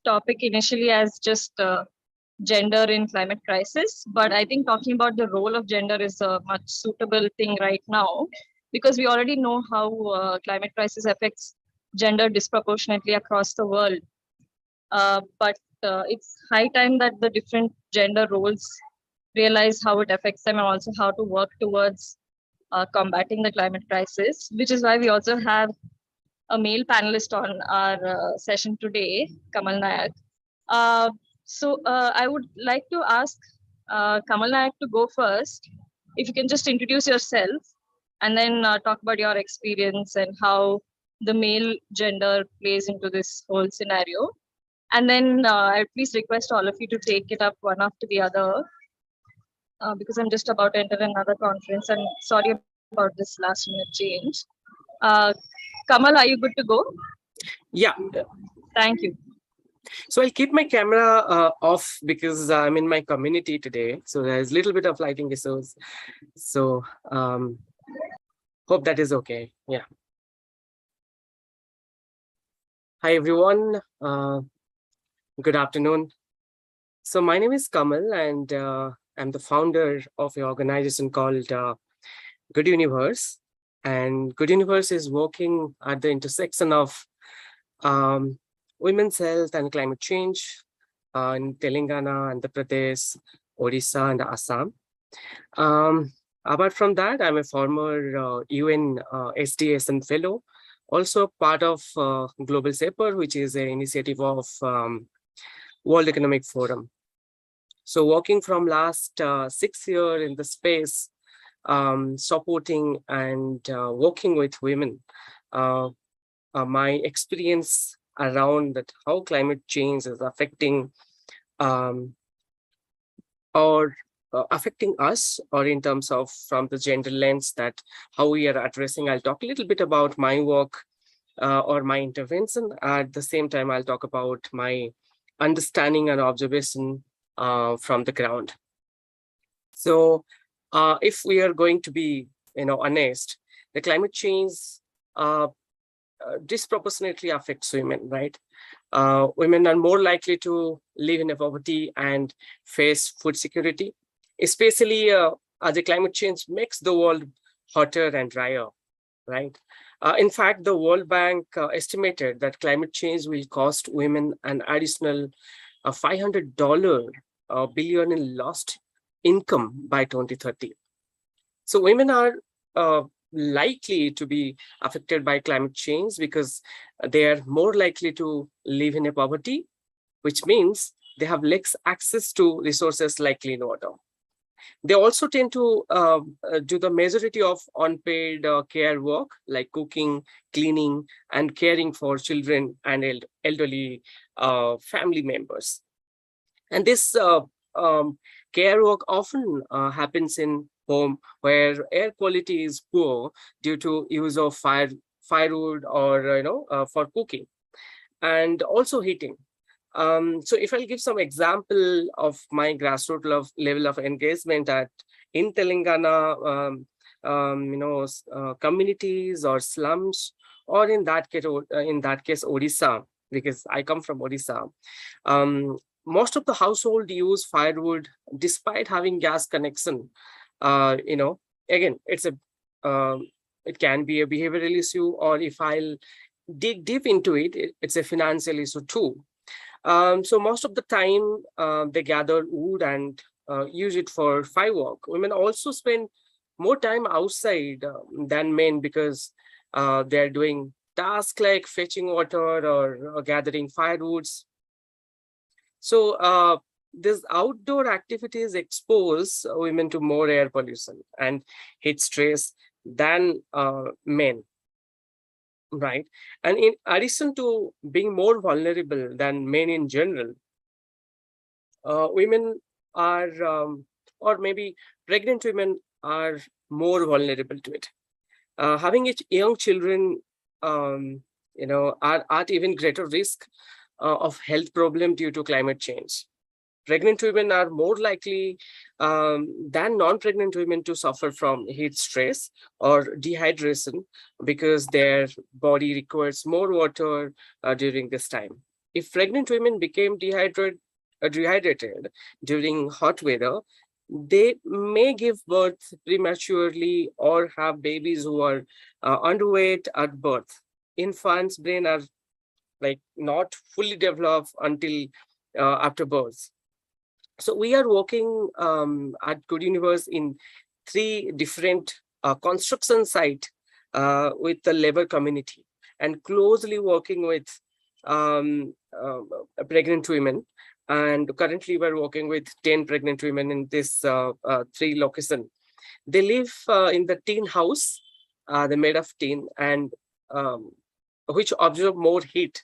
topic initially as just gender in climate crisis, but I think talking about the role of gender is a much suitable thing right now because we already know how climate crisis affects gender disproportionately across the world. But it's high time that the different gender roles realize how it affects them and also how to work towards combating the climate crisis, which is why we also have a male panelist on our session today, Kamal Nayak. I would like to ask Kamal Nayak to go first. If you can just introduce yourself and then talk about your experience and how the male gender plays into this whole scenario. And then I please request all of you to take it up one after the other because I'm just about to enter another conference. And sorry about this last minute change. Uh, Kamal, are you good to go? Yeah. Thank you. So I'll keep my camera off because I'm in my community today. So there's a little bit of lighting issues. So hope that is okay. Yeah. Hi, everyone. Good afternoon. So my name is Kamal and I'm the founder of an organization called Good Universe. And Good Universe is working at the intersection of women's health and climate change in Telangana, Andhra Pradesh, Odisha, and Assam. Apart from that, I'm a former UN SDSN fellow, also part of Global SAPER, which is an initiative of World Economic Forum. So working from last 6 years in the space, supporting and working with women, my experience around that how climate change is affecting affecting us, or in terms of from the gender lens, that how we are addressing. I'll talk a little bit about my work or my intervention. At the same time, I'll talk about my understanding and observation from the ground. So if we are going to be honest, the climate change disproportionately affects women, right? Women are more likely to live in poverty and face food security, especially as the climate change makes the world hotter and drier, right? In fact, the World Bank estimated that climate change will cost women an additional $500 billion in lost income by 2030. So women are likely to be affected by climate change because they are more likely to live in poverty, which means they have less access to resources like clean water. They also tend to do the majority of unpaid care work like cooking, cleaning, and caring for children and elderly family members. And this care work often happens in home where air quality is poor due to use of firewood or for cooking, and also heating. So if I'll give some example of my grassroots level of engagement in Telangana, communities or slums, or in that case Odisha, because I come from Odisha. Most of the household use firewood despite having gas connection. Again, it can be a behavioral issue, or if I'll dig deep into it, it's a financial issue too. So most of the time they gather wood and use it for firework. Women also spend more time outside than men because they're doing tasks like fetching water or gathering firewoods. So these outdoor activities expose women to more air pollution and heat stress than men, right? And in addition to being more vulnerable than men in general, women are, or maybe pregnant women are more vulnerable to it. Having young children, are at even greater risk of health problem due to climate change. Pregnant women are more likely than non-pregnant women to suffer from heat stress or dehydration because their body requires more water during this time. if pregnant women became dehydrated during hot weather, they may give birth prematurely or have babies who are underweight at birth. Infants' brain are like not fully developed until after birth. So we are working at Good Universe in 3 different construction site with the labor community and closely working with pregnant women. And currently we're working with 10 pregnant women in this 3 location. They live in the tin house, they're made of tin, and which absorb more heat.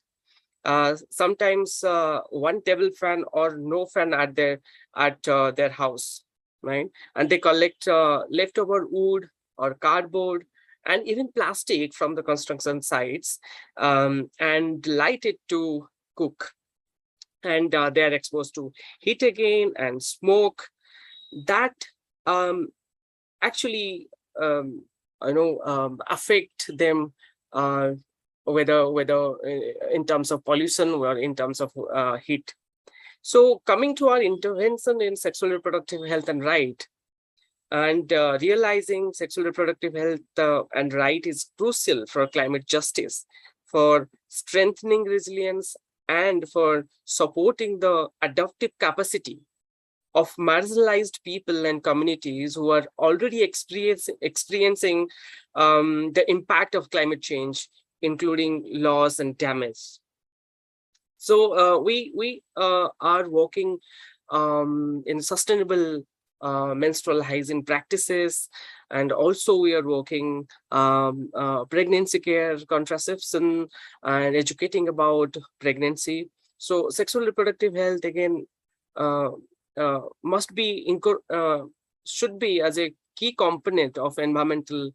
Sometimes one table fan or no fan at their house, right? And they collect leftover wood or cardboard and even plastic from the construction sites and light it to cook. And they are exposed to heat again and smoke that actually affect them, whether in terms of pollution or in terms of heat. So coming to our intervention in sexual reproductive health and right, and realizing sexual reproductive health and right is crucial for climate justice, for strengthening resilience, and for supporting the adaptive capacity of marginalized people and communities who are already experiencing the impact of climate change, including loss and damage. So we are working in sustainable menstrual hygiene practices, and also we are working pregnancy care, contraception, and educating about pregnancy. So sexual reproductive health again should be as a key component of environmental,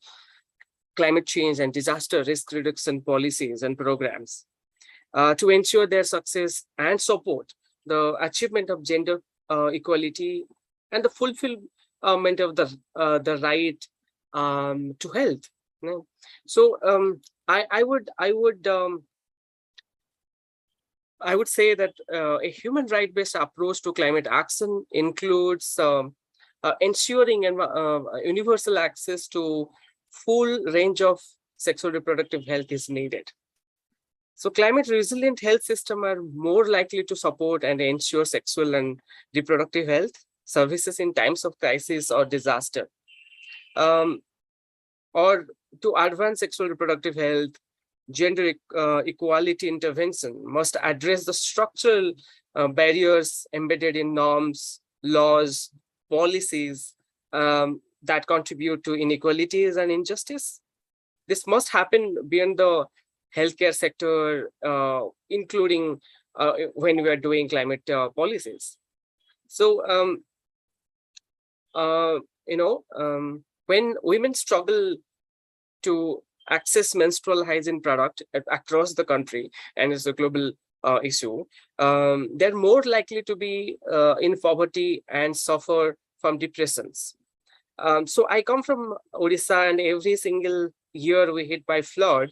climate change, and disaster risk reduction policies and programs to ensure their success and support the achievement of gender equality and the fulfillment of the right to health. You know? So I would say that a human right-based approach to climate action includes ensuring universal access to full range of sexual reproductive health is needed. So climate resilient health systems are more likely to support and ensure sexual and reproductive health services in times of crisis or disaster. Or to advance sexual reproductive health, gender equality intervention must address the structural barriers embedded in norms, laws, policies that contribute to inequalities and injustice. This must happen beyond the healthcare sector, including when we are doing climate policies. So, when women struggle to access menstrual hygiene product across the country, and it's a global issue, they're more likely to be in poverty and suffer from depressions. So I come from Odisha, and every single year we hit by flood,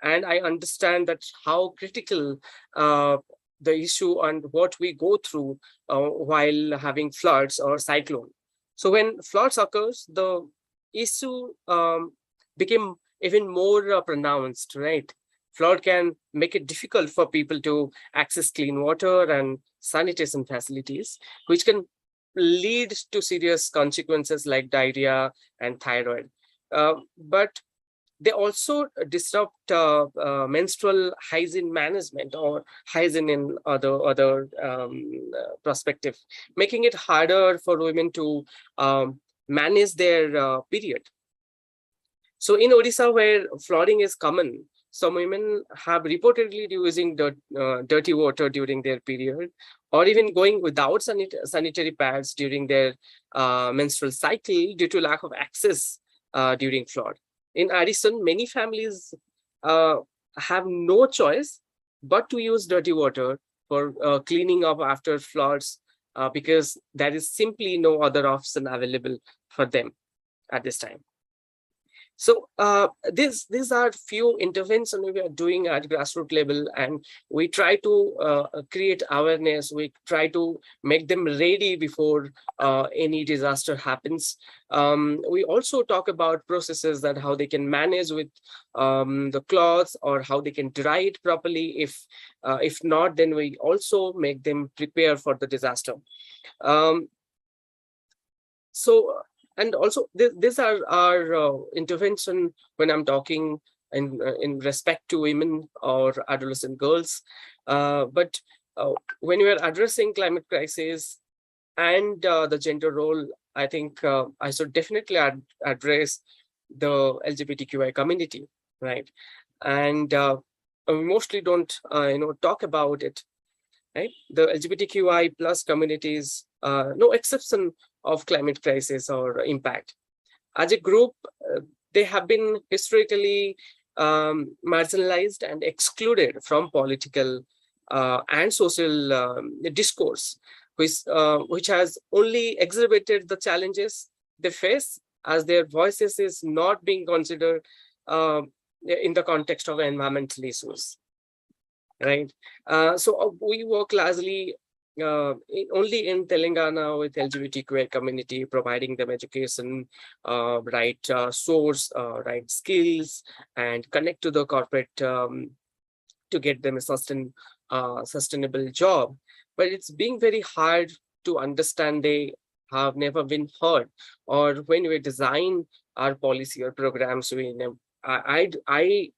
and I understand that how critical the issue and what we go through while having floods or cyclone. So when floods occurs, the issue became even more pronounced, right? Flood can make it difficult for people to access clean water and sanitation facilities, which can lead to serious consequences like diarrhea and thyroid. But they also disrupt menstrual hygiene management or hygiene in other perspective, making it harder for women to manage their period. So in Odisha, where flooding is common, some women have reportedly using dirty water during their period, or even going without sanitary pads during their menstrual cycle due to lack of access during flood. In addition, many families have no choice but to use dirty water for cleaning up after floods because there is simply no other option available for them at this time. So these are few interventions we are doing at grassroots level, and we try to create awareness. We try to make them ready before any disaster happens. We also talk about processes that how they can manage with the clothes, or how they can dry it properly. If not, then we also make them prepare for the disaster. Um, so and also these are our intervention when I'm talking in respect to women or adolescent girls, but when we are addressing climate crisis and the gender role, I think I should definitely address the LGBTQI community, right? And we mostly don't talk about it, right? The LGBTQI plus communities, no exception of climate crisis or impact. As a group, they have been historically marginalized and excluded from political and social discourse, which has only exacerbated the challenges they face, as their voices is not being considered in the context of environmental issues, right? So we work largely only in Telangana with LGBTQI community, providing them education, right source, right skills, and connect to the corporate to get them a sustainable job. But it's being very hard to understand. They have never been heard, or when we design our policy or programs, we never. I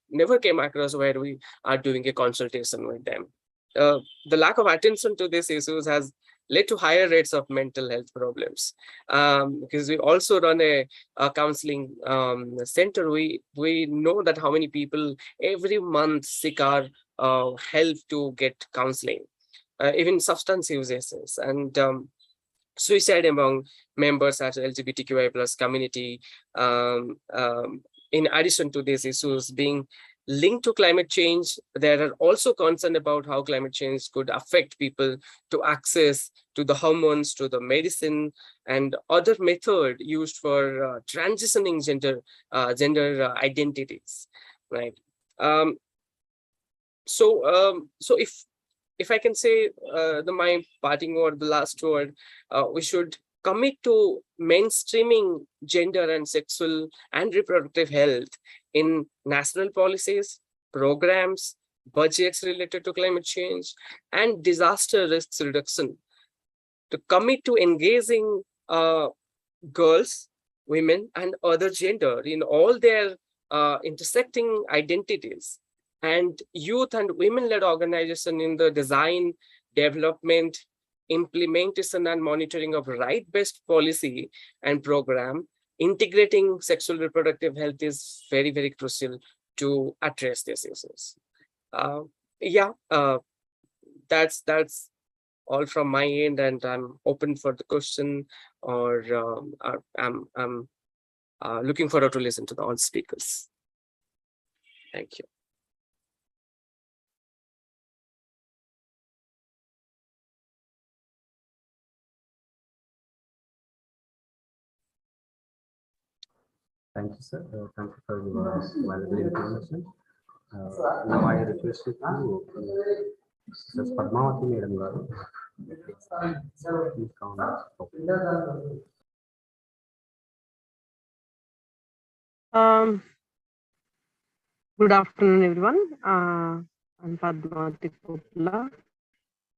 never came across where we are doing a consultation with them. The lack of attention to these issues has led to higher rates of mental health problems. Because we also run a counseling center. We know that how many people every month seek our help to get counseling, even substance uses, and suicide among members at LGBTQI plus community. In addition to these issues being linked to climate change, there are also concern about how climate change could affect people to access to the hormones, to the medicine, and other method used for transitioning gender identities, right? Um, so if I can say my parting word, the last word, we should commit to mainstreaming gender and sexual and reproductive health in national policies, programs, budgets related to climate change, and disaster risk reduction. To commit to engaging girls, women, and other gender in all their intersecting identities, and youth and women-led organization in the design, development, implementation, and monitoring of right-based policy and program. Integrating sexual reproductive health is very, very crucial to address these issues. Uh, yeah, that's all from my end, and I'm open for the question, or I'm looking forward to listen to all speakers. Thank you. Thank you, sir. Thank you for your valuable information. Now I request you to Ms. Padmavati Madam garu. Please come on. Good afternoon, everyone. I'm Padmavati Kopla.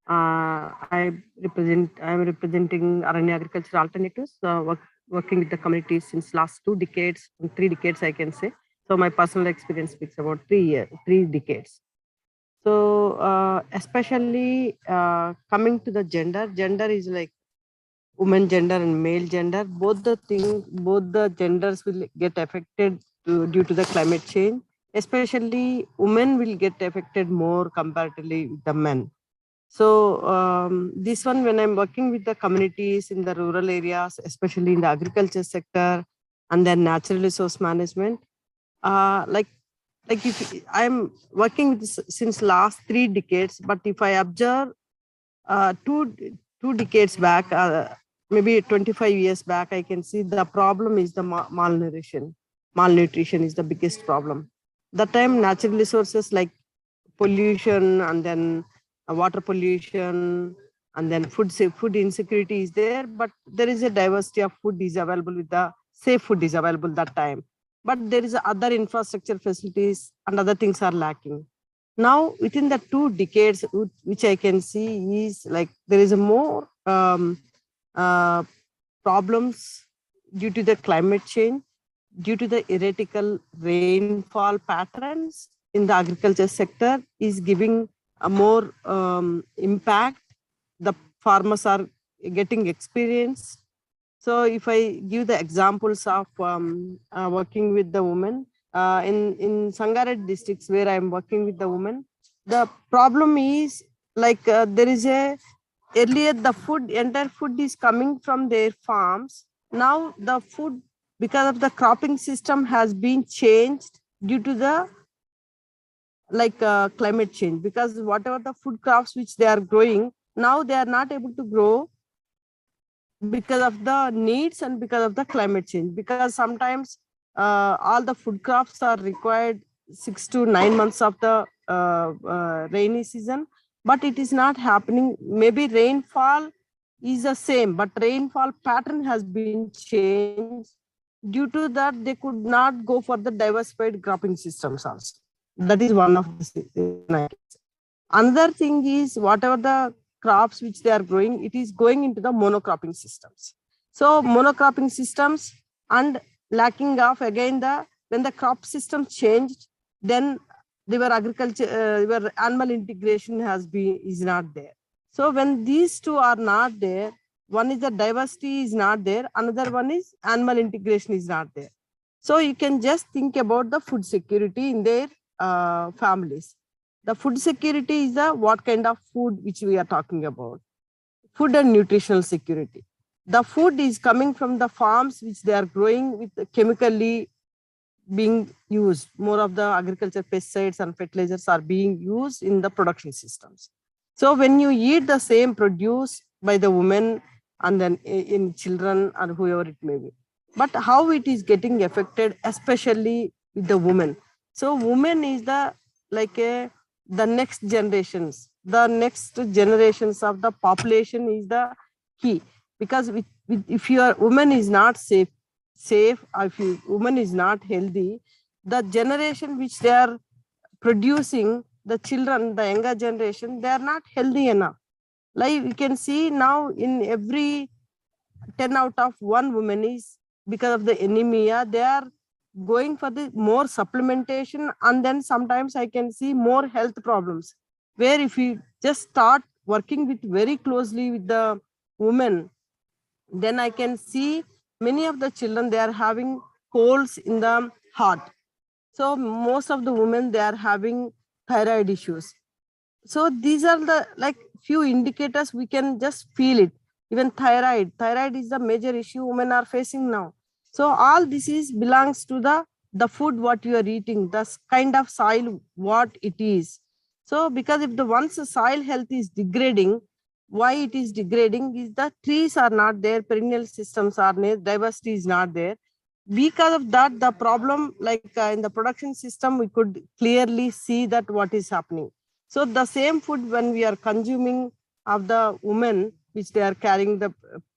I'm representing Aranya Agriculture Alternatives, working with the community since last 2 decades, 3 decades, I can say. So my personal experience speaks about 3 decades. So especially coming to the gender is like woman gender and male gender. Both the genders will get affected due to the climate change. Especially women will get affected more comparatively with the men. So this one, when I'm working with the communities in the rural areas, especially in the agriculture sector and then natural resource management, like if I'm working with this since last 3 decades, but if I observe two decades back, maybe 25 years back, I can see the problem is the malnutrition. malnutrition is the biggest problem. That time natural resources like pollution and then water pollution and then food insecurity is there, but there is a diversity of food is available with the safe food is available that time. But there is other infrastructure facilities and other things are lacking. Now within the 2 decades, which I can see is like there is a more problems due to the climate change, due to the erratical rainfall patterns in the agriculture sector is giving a more impact. The farmers are getting experience. So if I give the examples of working with the women in Sangared districts where I'm working with the women, the problem is like there is a earlier the entire food is coming from their farms. Now the food, because of the cropping system, has been changed due to the climate change, because whatever the food crops which they are growing, now they are not able to grow because of the needs and because of the climate change. Because sometimes all the food crops are required 6 to 9 months of the rainy season, but it is not happening. Maybe rainfall is the same, but rainfall pattern has been changed. Due to that, they could not go for the diversified cropping systems also. That is one of the things. Another thing is whatever the crops which they are growing, it is going into the monocropping systems. So monocropping systems and lacking of again when the crop system changed, then your agriculture, your animal integration is not there. So when these two are not there, one is the diversity is not there, another one is animal integration is not there. So you can just think about the food security in their families. The food security is what kind of food which we are talking about. Food and nutritional security. The food is coming from the farms which they are growing with chemically being used. More of the agriculture pesticides and fertilizers are being used in the production systems. So when you eat the same produce by the women and then in children or whoever it may be, but how it is getting affected, especially with the women. So women is the next generations, of the population is the key. Because if your woman is not safe, or if your woman is not healthy, the generation which they are producing, the children, the younger generation, they are not healthy enough. Like we can see now in every 10 out of 1 woman is, because of the anemia, they are going for the more supplementation, and then sometimes I can see more health problems, where if you just start working with very closely with the women, then I can see many of the children, they are having holes in the heart. So most of the women, they are having thyroid issues. So these are the few indicators we can just feel it. Even thyroid is the major issue women are facing now. So all this belongs to the food what you are eating, the kind of soil what it is. So because if once the soil health is degrading, why it is degrading is the trees are not there, perennial systems are there, diversity is not there. Because of that, the problem in the production system, we could clearly see that what is happening. So the same food when we are consuming of the women, which they are carrying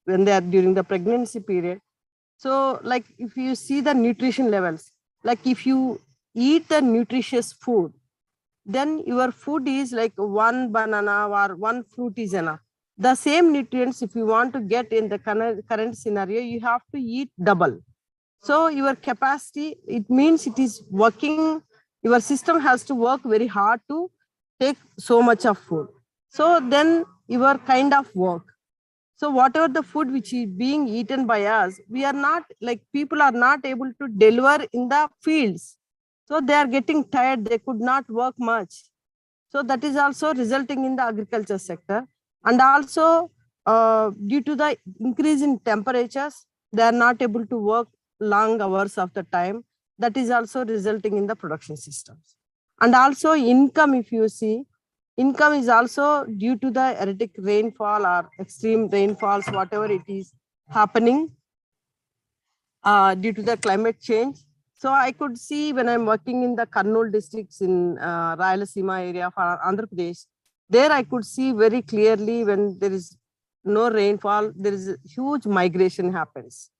when they are during the pregnancy period. So if you see the nutrition levels, if you eat the nutritious food, then your food is 1 banana or 1 fruit is enough. The same nutrients, if you want to get in the current scenario, you have to eat double. So your capacity, it means it is working, your system has to work very hard to take so much of food. So then your kind of work. So whatever the food which is being eaten by us, we are not people are not able to deliver in the fields. So they are getting tired, they could not work much. So that is also resulting in the agriculture sector. And also due to the increase in temperatures, they are not able to work long hours of the time. That is also resulting in the production systems. And also income, if you see, income is also due to the erratic rainfall or extreme rainfalls, whatever it is happening due to the climate change. So I could see when I'm working in the Kurnool districts in Rayalaseema area of Andhra Pradesh, there I could see very clearly when there is no rainfall, there is a huge migration happens.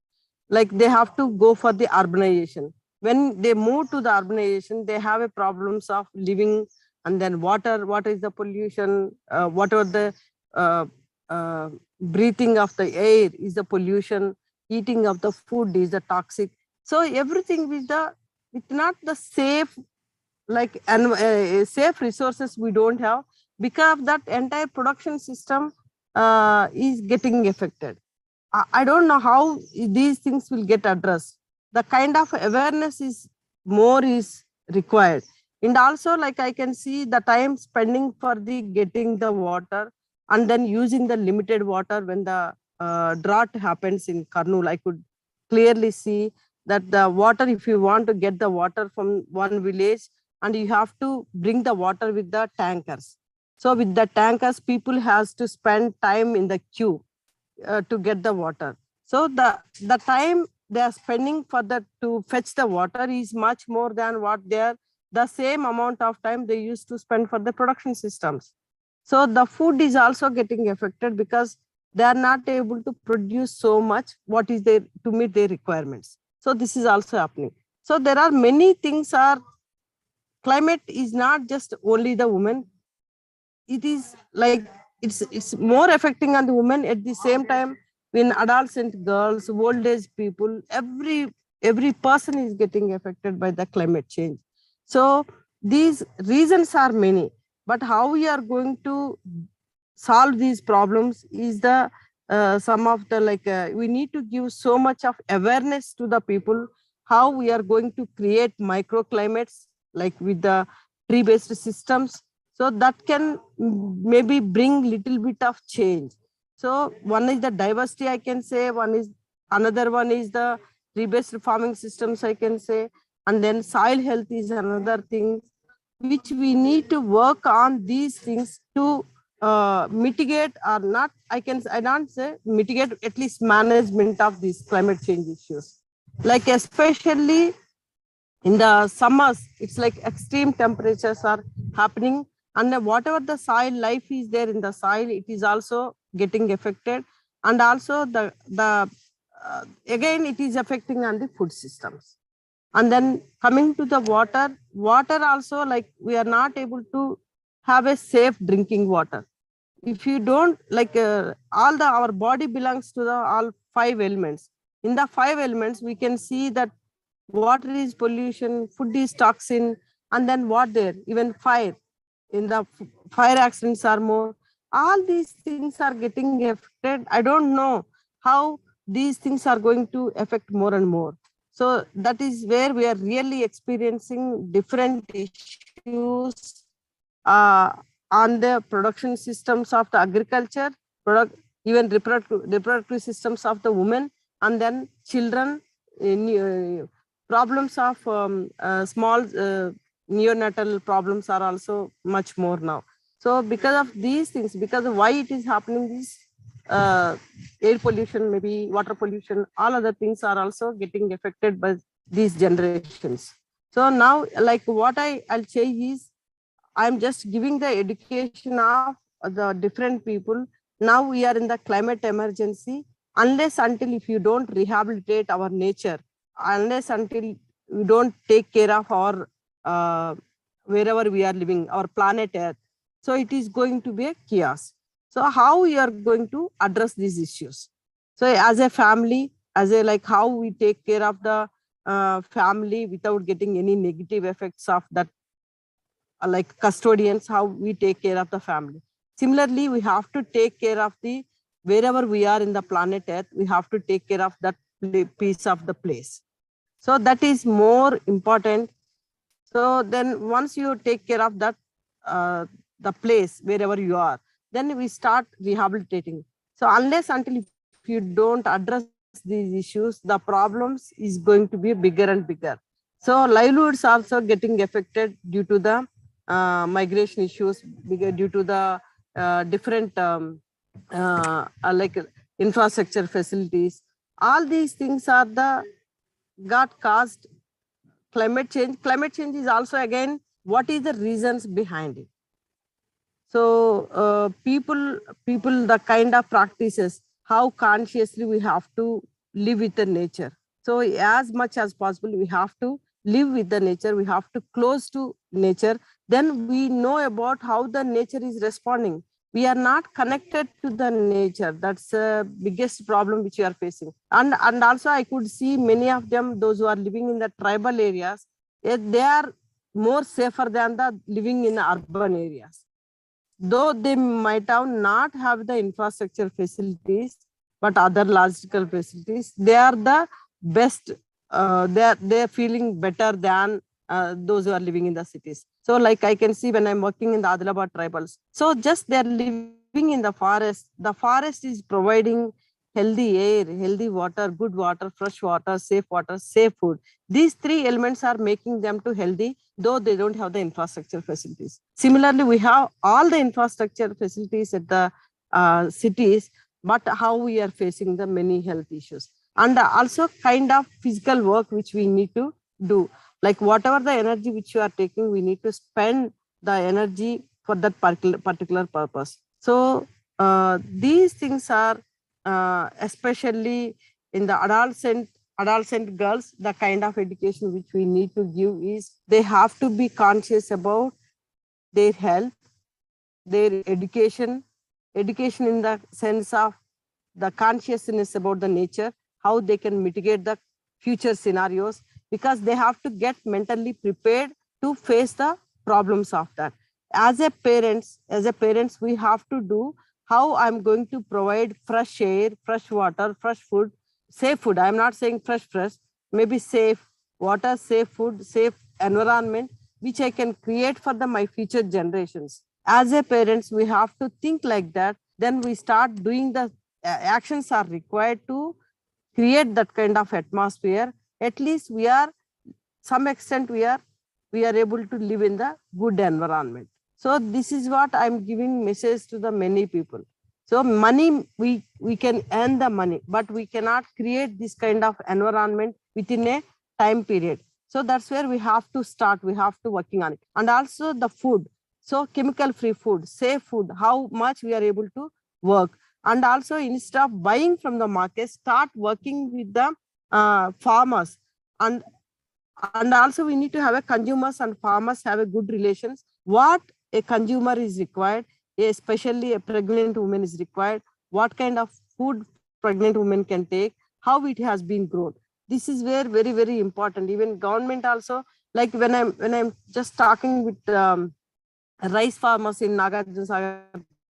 Like they have to go for the urbanization. When they move to the urbanization, they have a problems of living, and then water, what is the pollution, what are the uh, uh, breathing of the air is the pollution, eating of the food is the toxic. So everything with not the safe, like and safe resources we don't have, because that entire production system is getting affected. I don't know how these things will get addressed. The kind of awareness is more is required. And also, like I can see the time spending for the getting the water and then using the limited water when the drought happens in Kurnool, I could clearly see that the water, if you want to get the water from one village, and you have to bring the water with the tankers. So with the tankers, people has to spend time in the queue to get the water. So the time they are spending for that to fetch the water is much more than what they are, the same amount of time they used to spend for the production systems. So the food is also getting affected because they are not able to produce so much what is there to meet their requirements. So this is also happening. So there are many things are, climate is not just only the women. It is like it's more affecting on the women. At the same time, when adults and girls, old age people, every person is getting affected by the climate change. So these reasons are many, but how we are going to solve these problems is the some of the we need to give so much of awareness to the people how we are going to create microclimates like with the tree based systems, so that can maybe bring little bit of change. So one is the diversity, I can say, one is another one is the tree based farming systems, I can say, and then soil health is another thing which we need to work on these things to mitigate or not, I don't say mitigate, at least management of these climate change issues. Like especially in the summers, it's like extreme temperatures are happening, and whatever the soil life is there in the soil, it is also getting affected. And also again, it is affecting on the food systems. And then coming to the water also, like we are not able to have a safe drinking water. If you don't our body belongs to the all five elements. In the five elements, we can see that water is pollution, food is toxin, and then what there, even fire. In the fire accidents are more. All these things are getting affected. I don't know how these things are going to affect more and more. So that is where we are really experiencing different issues on the production systems of the agriculture, even reproductive systems of the women, and then children, problems of small neonatal problems are also much more now. So because of these things, because of why it is happening, this air pollution, maybe water pollution, all other things are also getting affected by these generations. So now, like what I'll say is, I'm just giving the education of the different people. Now we are in the climate emergency. Unless until if you don't rehabilitate our nature, unless until we don't take care of our wherever we are living, our planet Earth, so it is going to be a chaos. So how we are going to address these issues? So as a family, as a how we take care of the family without getting any negative effects of that, like custodians, how we take care of the family. Similarly, we have to take care of the wherever we are in the planet Earth, we have to take care of that piece of the place. So that is more important. So then once you take care of that, the place wherever you are, then we start rehabilitating. So unless until if you don't address these issues, the problems is going to be bigger and bigger. So livelihoods also getting affected due to the migration issues, due to the different like infrastructure facilities. All these things are got caused climate change. Climate change is also again, what is the reasons behind it? So people, the kind of practices, how consciously we have to live with the nature. So as much as possible, we have to live with the nature. We have to close to nature. Then we know about how the nature is responding. We are not connected to the nature. That's the biggest problem which we are facing. And also I could see many of them, those who are living in the tribal areas, they are more safer than the living in urban areas. Though they might have not have the infrastructure facilities, but other logistical facilities, they are the best. They're feeling better than those who are living in the cities. So like I can see when I'm working in the Adilabad tribals. So just they're living in the forest. The forest is providing healthy air, healthy water, good water, fresh water, safe food. These three elements are making them to healthy, though they don't have the infrastructure facilities. Similarly, we have all the infrastructure facilities at the cities, but how we are facing the many health issues. And also kind of physical work which we need to do. Like whatever the energy which you are taking, we need to spend the energy for that particular purpose. So these things are especially in the adolescent girls, the kind of education which we need to give is they have to be conscious about their health, their education in the sense of the consciousness about the nature, how they can mitigate the future scenarios, because they have to get mentally prepared to face the problems of that. As a parents, we have to do how I'm going to provide fresh air, fresh water, fresh food, safe food. I'm not saying fresh, maybe safe water, safe food, safe environment, which I can create for my future generations. As a parents, we have to think like that. Then we start doing the actions are required to create that kind of atmosphere. At least we are, some extent we are able to live in the good environment. So this is what I'm giving message to the many people. So money, we can earn the money, but we cannot create this kind of environment within a time period. So that's where we have to start. We have to working on it. And also the food. So chemical free food, safe food, how much we are able to work. And also instead of buying from the market, start working with the farmers. And also we need to have a consumers and farmers have a good relations. What a consumer is required, especially a pregnant woman is required, what kind of food pregnant woman can take, how it has been grown. This is where very, very important. Even government also, like when I'm just talking with rice farmers in Nagarjuna Sagar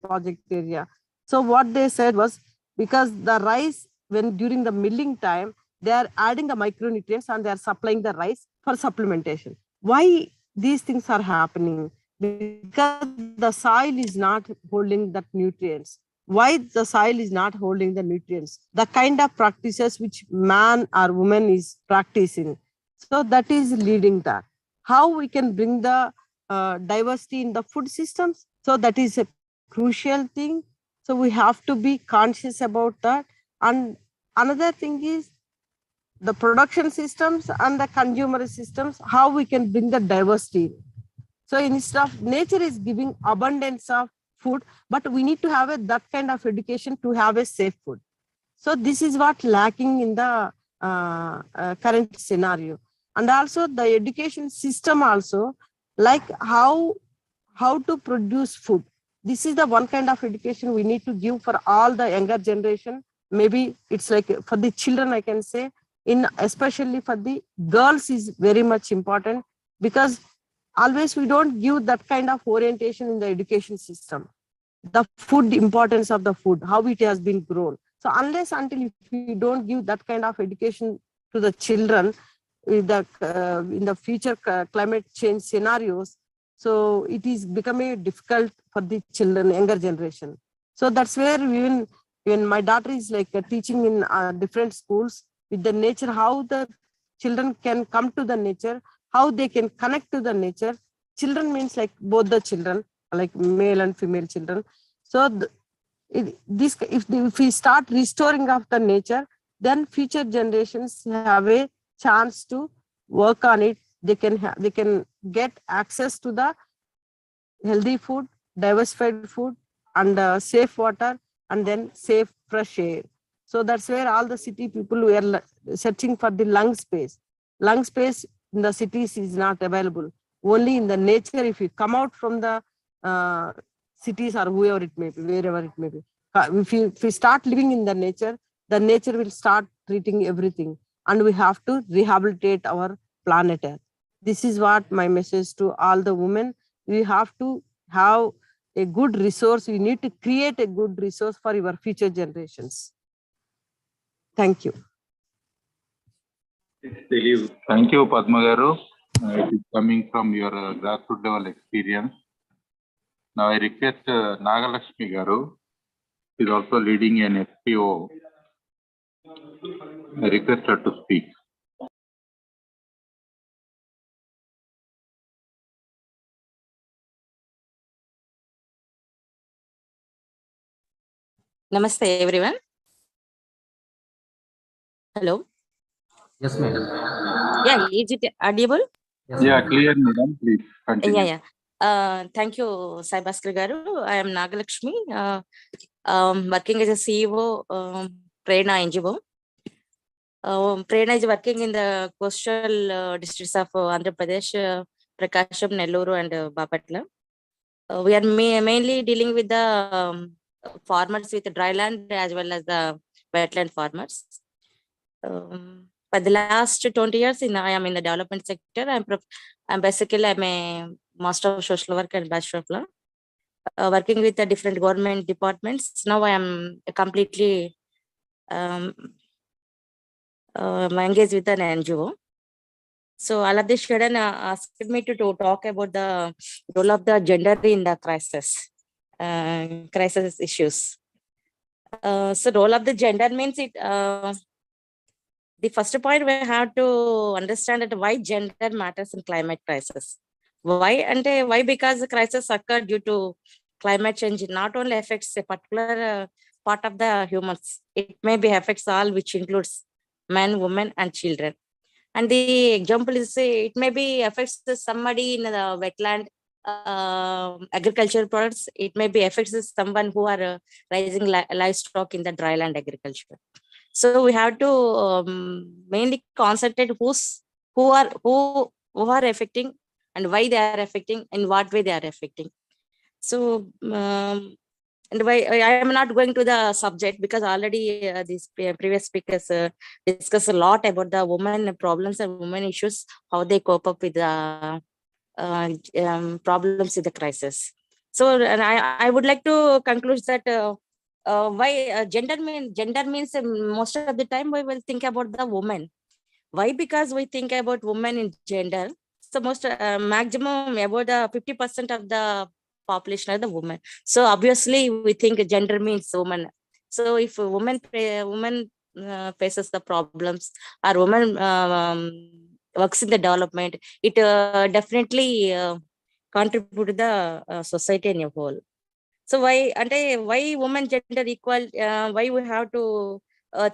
project area. So what they said was, because the rice, when during the milling time, they are adding the micronutrients and they are supplying the rice for supplementation. Why these things are happening? Because the soil is not holding that nutrients. Why the soil is not holding the nutrients? The kind of practices which man or woman is practicing. So that is leading that. How we can bring the diversity in the food systems? So that is a crucial thing. So we have to be conscious about that. And another thing is the production systems and the consumer systems, how we can bring the diversity. So instead of nature is giving abundance of food, but we need to have that kind of education to have a safe food. So this is what lacking in the current scenario. And also the education system also, like how to produce food. This is the one kind of education we need to give for all the younger generation. Maybe it's like for the children, I can say, especially for the girls is very much important, because always we don't give that kind of orientation in the education system. The food, importance of the food, how it has been grown. So unless until if we don't give that kind of education to the children in the future climate change scenarios, so it is becoming difficult for the children, younger generation. So that's where even my daughter is like teaching in different schools with the nature, how the children can come to the nature, how they can connect to the nature. Children means like both the children, like male and female children. So if we start restoring of the nature, then future generations have a chance to work on it they can get access to the healthy food, diversified food, and safe water, and then safe fresh air. So that's where all the city people were searching for the lung space. Lung space in the cities is not available. Only in the nature, if you come out from the cities or whoever it may be, wherever it may be, if we start living in the nature will start treating everything, and we have to rehabilitate our planet Earth. This is what my message to all the women. We have to have a good resource. You need to create a good resource for your future generations. Thank you. Thank you, Padma Garu. It is coming from your grassroots level experience. Now I request Nagalakshmi Garu, who is also leading an FPO. I request her to speak. Namaste, everyone. Hello. Yes, madam. Yeah, is it audible? Yes, Yeah, madam. clear, madam. Please continue. Yeah. Thank you, Sai Bhaskar Garu. I am Nagalakshmi, working as a CEO, Prerna NGO. Prerna is working in the coastal districts of Andhra Pradesh, Prakasham, Nellore, and Bapatla. We are mainly dealing with the farmers with dry land as well as the wetland farmers. For the last 20 years, I am in the development sector. I'm a master of social work and bachelor of law, working with the different government departments. Now I am completely engaged with an NGO. So Aladdin Sharan asked me to talk about the role of the gender in the crisis issues. So role of the gender means it. The first point we have to understand that why gender matters in climate crisis. Why? Because the crisis occurred due to climate change. It not only affects a particular part of the humans, it maybe affects all, which includes men, women, and children. And the example is, it maybe affects somebody in the wetland agricultural products. It may be affects someone who are raising livestock in the dryland agriculture. So we have to mainly concentrate who are affecting and why they are affecting and what way they are affecting. So and why I am not going to the subject, because already these previous speakers discuss a lot about the women problems and women issues, how they cope up with the problems in the crisis. So, and I would like to conclude that why gender means most of the time we will think about the woman. Why? Because we think about women in gender. So most maximum about the 50% of the population are the women. So obviously we think gender means woman. So if a woman faces the problems, or woman works in the development, it definitely contribute to the society in a whole. So why women gender equal? Why we have to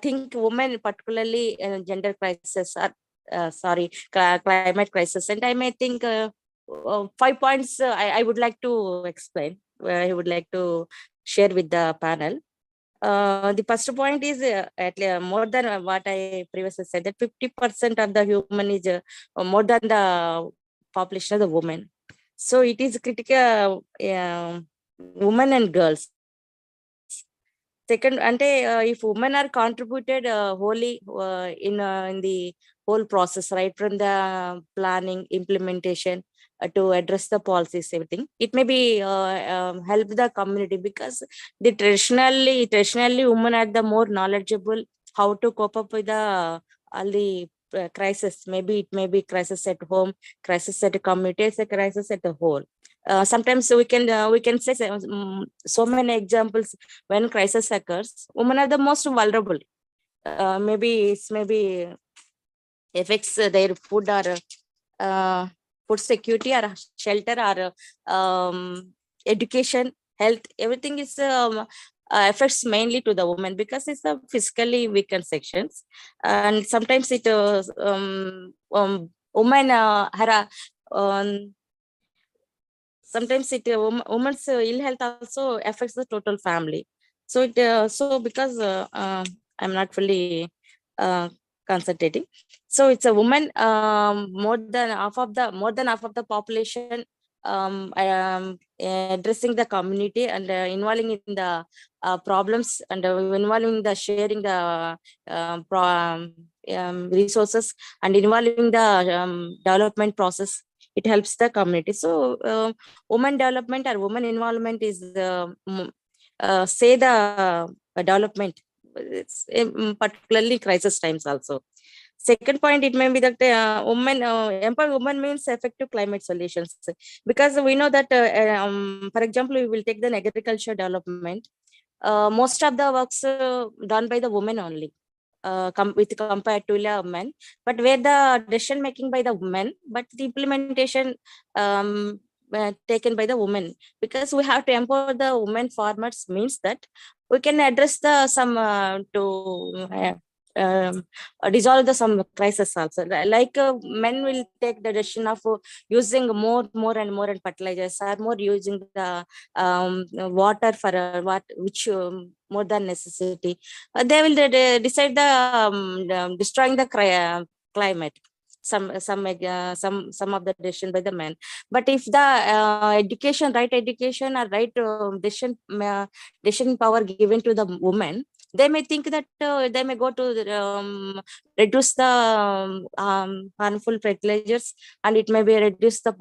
think women particularly gender crisis or climate crisis? And I may think 5 points I would like to explain. I would like to share with the panel. The first point is more than what I previously said, that 50% of the human is more than the population of the women. So it is critical. Women and girls. Second, if women are contributed wholly in the whole process, right from the planning, implementation to address the policies, everything, it may be help the community, because the traditionally women are the more knowledgeable how to cope up with the all the crisis. Maybe it may be crisis at home, crisis at a community, it's a crisis at the whole. Sometimes we can say so many examples when crisis occurs. Women are the most vulnerable. Maybe affects their food or food security or shelter or education, health. Everything is affects mainly to the woman, because it's a physically weakened sections, and sometimes it women sometimes woman's ill health also affects the total family. So because I'm not fully concentrating. So it's a woman, more than half of the population, addressing the community and involving in the problems and involving the sharing the resources and involving the development process. It helps the community. So woman development or woman involvement is say the development. It's particularly crisis times also. Second point, it may be that empower women means effective climate solutions, because we know that, for example, we will take the agriculture development. Most of the works done by the women only, with compared to the men, but where the decision making by the women, but the implementation taken by the women, because we have to empower the women farmers means that we can address the some dissolve the some crisis also. Like men will take the decision of using more and more and fertilizers, or more using the water for which more than necessity. They will decide the destroying the climate. Some of the decision by the men. But if the right education or right decision power given to the woman, they may think that they may go to reduce the harmful fertilizers, and it may be reduce the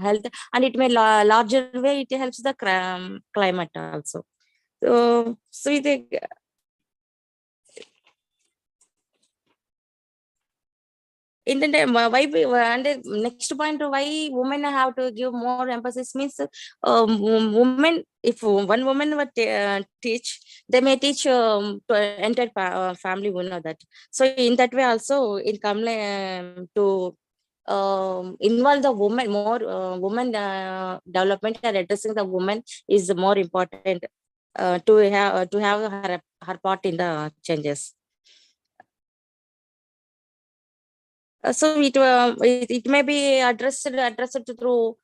health, and it may larger way it helps the climate also. So I think in the time, why and the next point, why women have to give more emphasis means, women, if one woman would teach, they may teach to entire family. We know that. So in that way also, in to involve the woman more, woman development and addressing the woman is more important to have her part in the changes. So it may be addressed through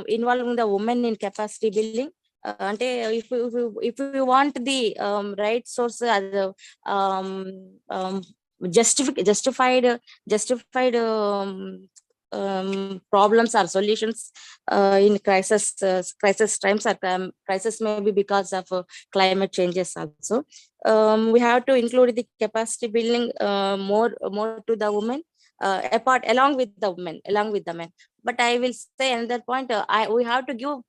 involving the women in capacity building. And if you want the right source as justified problems or solutions in crisis times, or crisis may be because of climate changes also. We have to include the capacity building more to the women, apart along with the men. But I will say another point, we have to give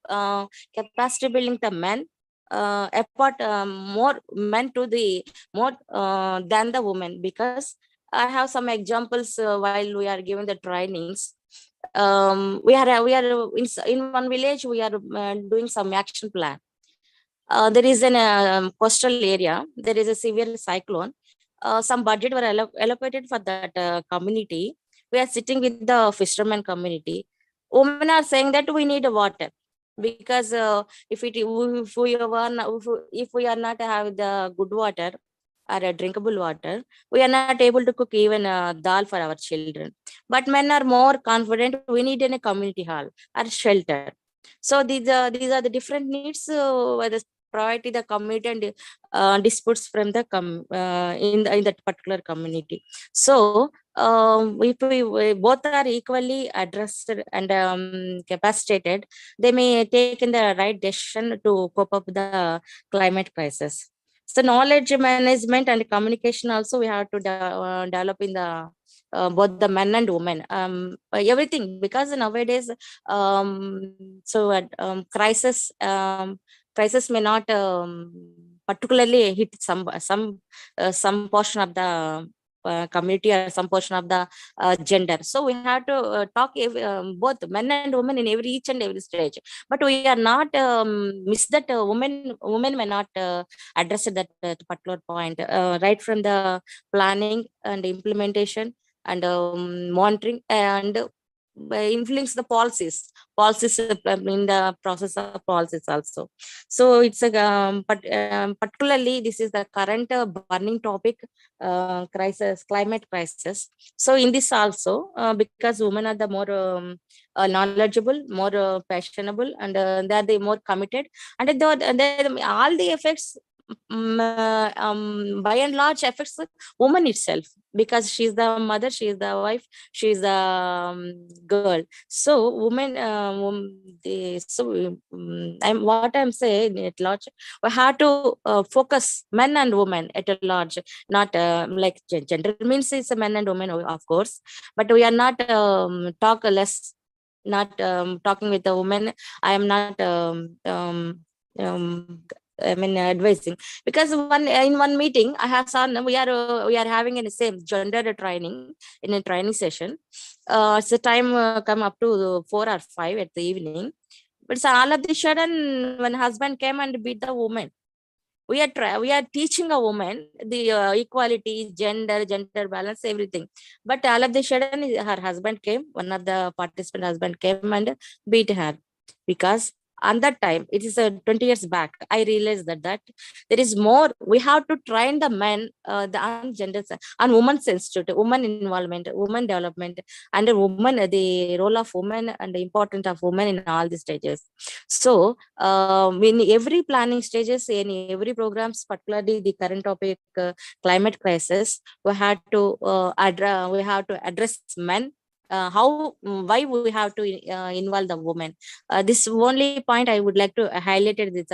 capacity building the men, apart more men to the more than the women, because I have some examples while we are giving the trainings. We are in one village, we are doing some action plan. There is an coastal area, there is a severe cyclone. Some budget were allocated for that community. We are sitting with the fisherman community. Women are saying that we need water, because if we are not have the good water or a drinkable water, we are not able to cook even dal for our children. But men are more confident. We need in a community hall or shelter. So these are the different needs where the priority the community and disputes from the in that particular community. So if we both are equally addressed and capacitated, they may take in the right decision to cope up with the climate crisis. So knowledge management and communication also we have to develop in the both the men and women, everything, because nowadays crisis may not particularly hit some portion of the community or some portion of the gender. So we have to talk both men and women in each and every stage. But we are not miss that women may not address that particular point right from the planning and implementation and monitoring and influence the policies in the process of policies also. So it's a particularly this is the current burning topic, climate crisis. So in this also, because women are the more knowledgeable, more passionable, and they are the more committed, and all the effects by and large affects the woman itself, because she's the mother, she is the wife, she is the girl. So women, what I'm saying at large, we have to focus men and women at a large, not like gender means it's a men and women, of course, but we are not talk less, not talking with a woman. I am not I mean advising, because in one meeting I have seen we are having in the same gender training in a training session. It's the time come up to 4 or 5 at the evening, but so all of the sudden when husband came and beat the woman, we are teaching a woman the equality, gender balance, everything, but all of the sudden her husband came, one of the participant husband came and beat her, because on that time, it is 20 years back, I realized that there is more. We have to train the men, the on gender and woman sensitivity, woman involvement, woman development, and the woman, the role of woman and the importance of women in all the stages. So in every planning stages, in every programs, particularly the current topic, climate crisis, we have to address men. Why we have to involve the women. This only point I would like to highlight it this,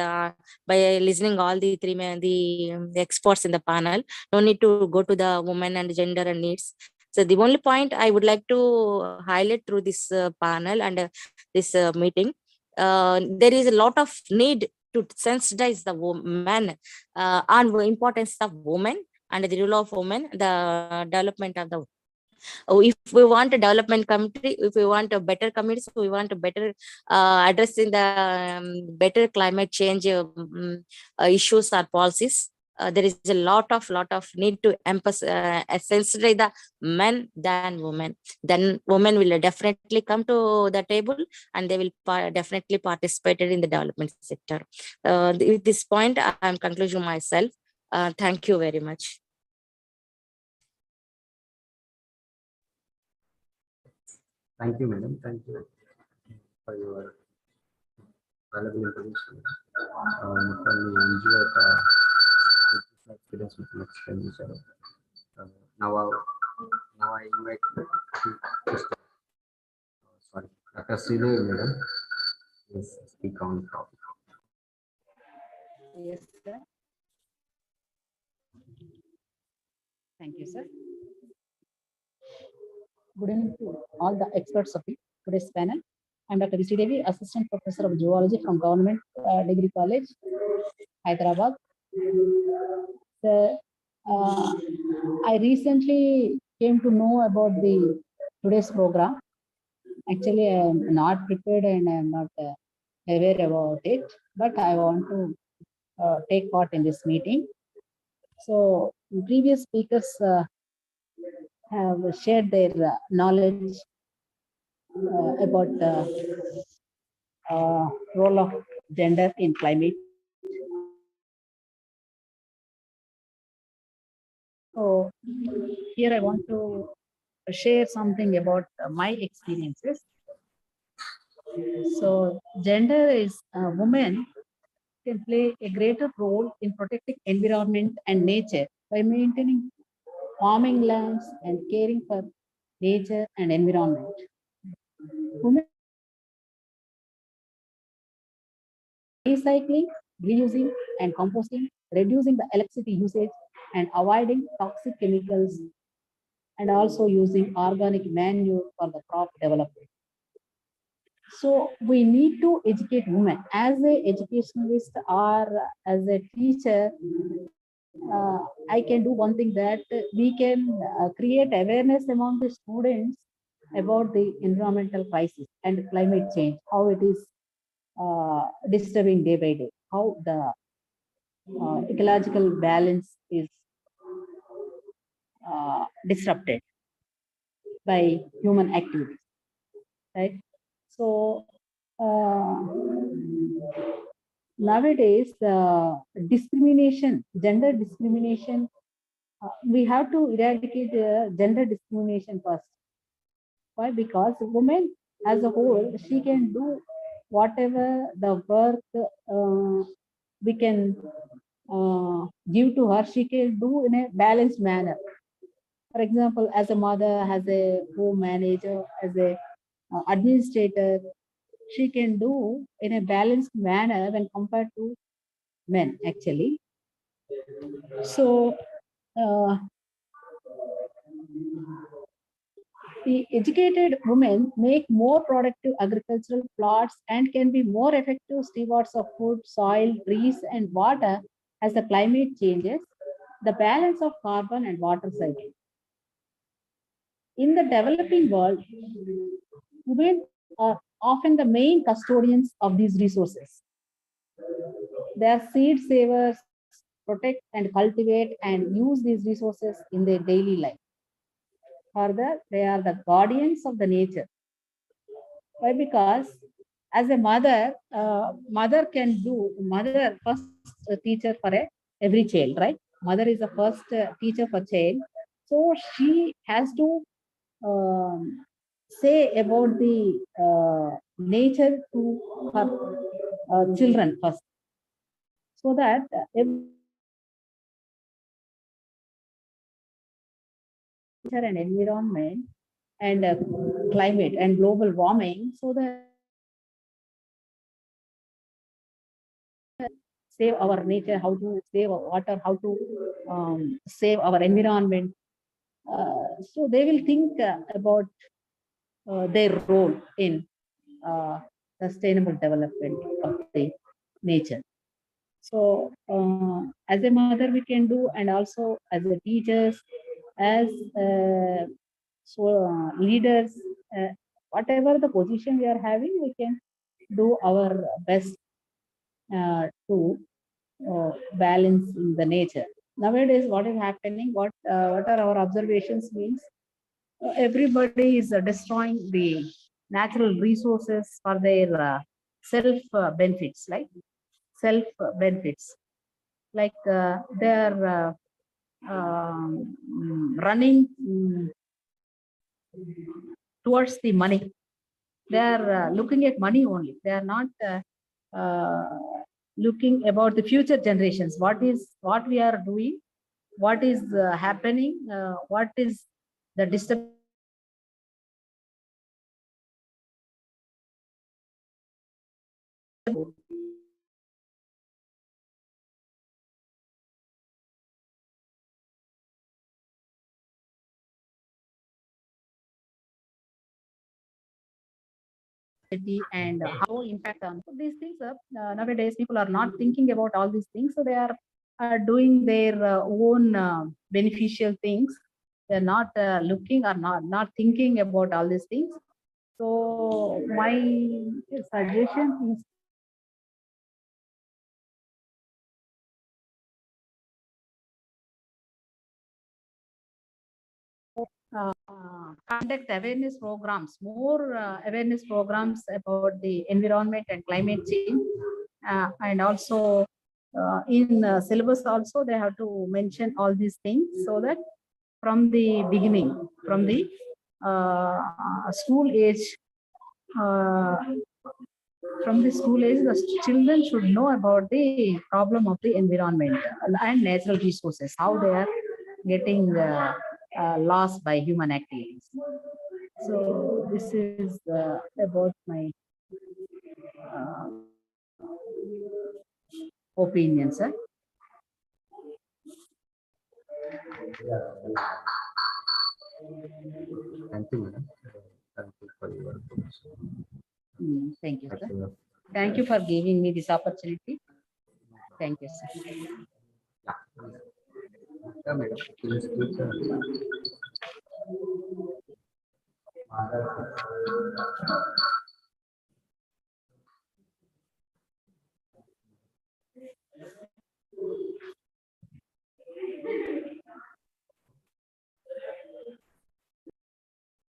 by listening all the three men, the experts in the panel. No need to go to the women and gender and needs. So the only point I would like to highlight through this panel and this meeting, there is a lot of need to sensitize the women on the importance of women and the role of women, the development of the. If we want a development country, if we want a better community, so we want a better addressing the better climate change issues or policies. There is a lot of need to emphasize sensitize the men than women. Then women will definitely come to the table and they will definitely participate in the development sector. With this point, I am concluding myself. Thank you very much. Thank you, madam. Thank you for your valuable information. Experience with next expenditure. Now I invite Dr. Sridevi, madam. Yes, speak on the topic. Yes, sir. Thank you, sir. Good evening to all the experts of today's panel. I'm Dr. Sri Devi, Assistant Professor of Zoology from Government Degree College, Hyderabad. I recently came to know about today's program. Actually, I am not prepared and I am not aware about it, but I want to take part in this meeting. So previous speakers have shared their knowledge about the role of gender in climate. So here I want to share something about my experiences. So gender is women can play a greater role in protecting environment and nature by maintaining farming lands and caring for nature and environment. Women recycling, reusing and composting, reducing the electricity usage and avoiding toxic chemicals, and also using organic manure for the crop development. So we need to educate women as an educationalist or as a teacher. I can do one thing, that we can create awareness among the students about the environmental crisis and climate change, how it is disturbing day by day, how the ecological balance is disrupted by human activities. right? So nowadays, discrimination, gender discrimination, we have to eradicate gender discrimination first. Why? Because women as a whole, she can do whatever the work we can give to her, she can do in a balanced manner. For example, as a mother, as a home manager, as a administrator, she can do in a balanced manner when compared to men, actually. So, the educated women make more productive agricultural plots and can be more effective stewards of food, soil, trees, and water as the climate changes, the balance of carbon and water cycle. In the developing world, women are often the main custodians of these resources. They are seed savers, protect and cultivate and use these resources in their daily life. Further, they are the guardians of the nature. Why? Because as a mother, mother can do, mother first teacher for every child, right? Mother is the first teacher for child. So she has to say about the nature to her children first, so that nature and environment and climate and global warming, so that save our nature, how to save our water, how to save our environment. So they will think about their role in sustainable development of the nature. So as a mother we can do, and also as a teachers, as leaders, whatever the position we are having, we can do our best to balance in the nature. Nowadays, what is happening? What are our observations means? Everybody is destroying the natural resources for their self benefits, like self benefits. Like they are running towards the money. They are looking at money only. They are not looking about the future generations. What we are doing, what is happening, what is the disturbance. And how impact on these things. Nowadays, people are not thinking about all these things, so they are doing their own beneficial things. They're not looking or not thinking about all these things. So my suggestion is conduct awareness programs, more awareness programs about the environment and climate change, and also in syllabus also they have to mention all these things, so that from the beginning, from the school age, uh, the children should know about the problem of the environment and natural resources, how they are getting lost by human activities. So this is about my uh, opinion, sir. Thank you, madam. Thank you for your information. Thank you, sir. Actually, Thank you for giving me this opportunity. Thank you, sir. yeah, madam. Please keep the-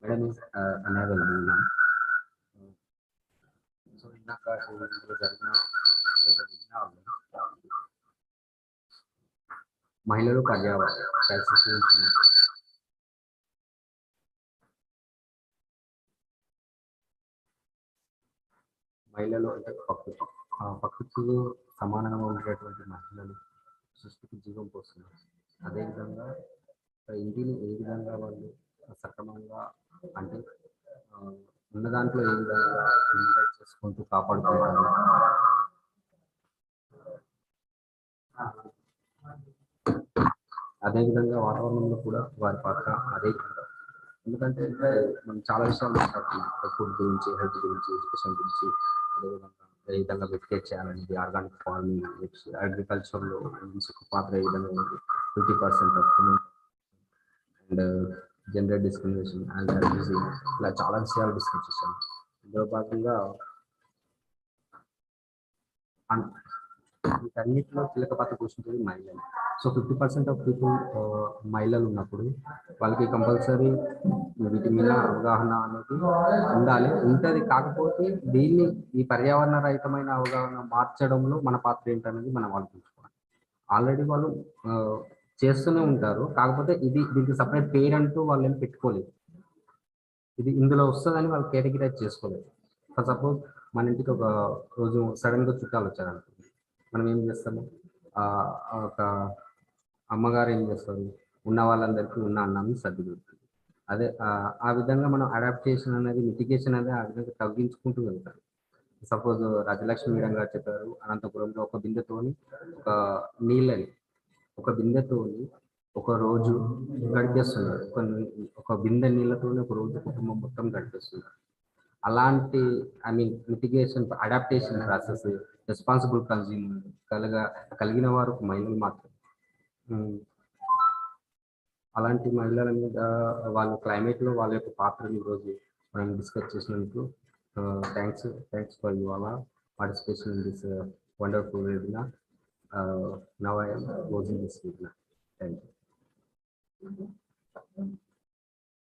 Madam is unavailable now. ఇంకా ఇందులో జరిగిన విధానాలు మహిళలు పర్యావరణ crisis గురించి మహిళలు అంటే ప్రకృతిలో సమానంగా ఉండేటువంటి మహిళలు సృష్టికి జీవం పోస్తున్నారు. అదేవిధంగా ఇంటిని ఏ విధంగా వాళ్ళు సక్రమంగా అంటే ఉన్న దాంట్లో ఏ విధంగా యూటిలైజ్ చేసుకుంటూ కాపాడుకుంటారు. అదేవిధంగా వాతావరణంలో కూడా వారి పాత్ర అదే విధంగా. ఎందుకంటే మనం చాలా విషయాలు మాట్లాడుతున్నాం, ఫుడ్ గురించి, హెల్త్ గురించి, ఎడ్యుకేషన్ గురించి, అదేవిధంగా ఏ విధంగా వెటికేట్ చేయాలనేది, ఆర్గానిక్ ఫార్మింగ్, అగ్రికల్చర్లో పాత్ర ఏ విధంగా ఉంది, 50% of and gender discrimination and ఇలా చాలా విషయాలు డిస్కస్ చేశాను. ఇందులో భాగంగా వీటన్నిటిలో కీలక పాత్ర పోషించేది మహిళలు. సో 50% ఆఫ్ పీపుల్ మహిళలు ఉన్నప్పుడు వాళ్ళకి కంపల్సరీ వీటి మీద అవగాహన అనేది ఉండాలి, ఉంటుంది. కాకపోతే దీన్ని ఈ పర్యావరణ రహితమైన అవగాహన మార్చడంలో మన పాత్ర ఏంటనేది మనం ఆలోచించుకోవాలి. ఆల్రెడీ వాళ్ళు చేస్తూనే ఉంటారు, కాకపోతే దీనికి సపరేట్ పేరు అంటూ వాళ్ళు ఏం పెట్టుకోలేదు. ఇది ఇందులో వస్తుందని వాళ్ళు కేటగిరైజ్ చేసుకోలేదు. ఫర్ సపోజ్ మన ఇంటికి ఒక రోజు సడన్గా చుట్టాలు వచ్చారనుకోండి, మనం ఏం చేస్తాము, ఒక అమ్మగారు ఏం చేస్తారు, ఉన్న వాళ్ళందరికీ ఉన్న అన్నాన్ని సర్ది పెడుతుంది. అదే ఆ విధంగా మనం అడాప్టేషన్ అనేది, మిటిగేషన్ అనేది ఆ విధంగా తగ్గించుకుంటూ వెళ్తారు. సపోజ్ రాజలక్ష్మి మేడం గారు చెప్పారు, అనంతపురంలో ఒక బిందెతోని ఒక బిందెతోని ఒక రోజు గడిపేస్తున్నారు. ఒక బిందె నీళ్ళతోని ఒక రోజు కుటుంబం మొత్తం గడిపేస్తున్నారు. అలాంటి mitigation, adaptation process, responsible consumer కలిగిన వారు మహిళలు మాత్రం. అలాంటి మహిళల మీద వాళ్ళ క్లైమేట్లో వాళ్ళ యొక్క పాత్రని ఈరోజు మనం డిస్కస్ చేసినందుకు thanks for your participation in this wonderful webinar. Now I am closing this webinar.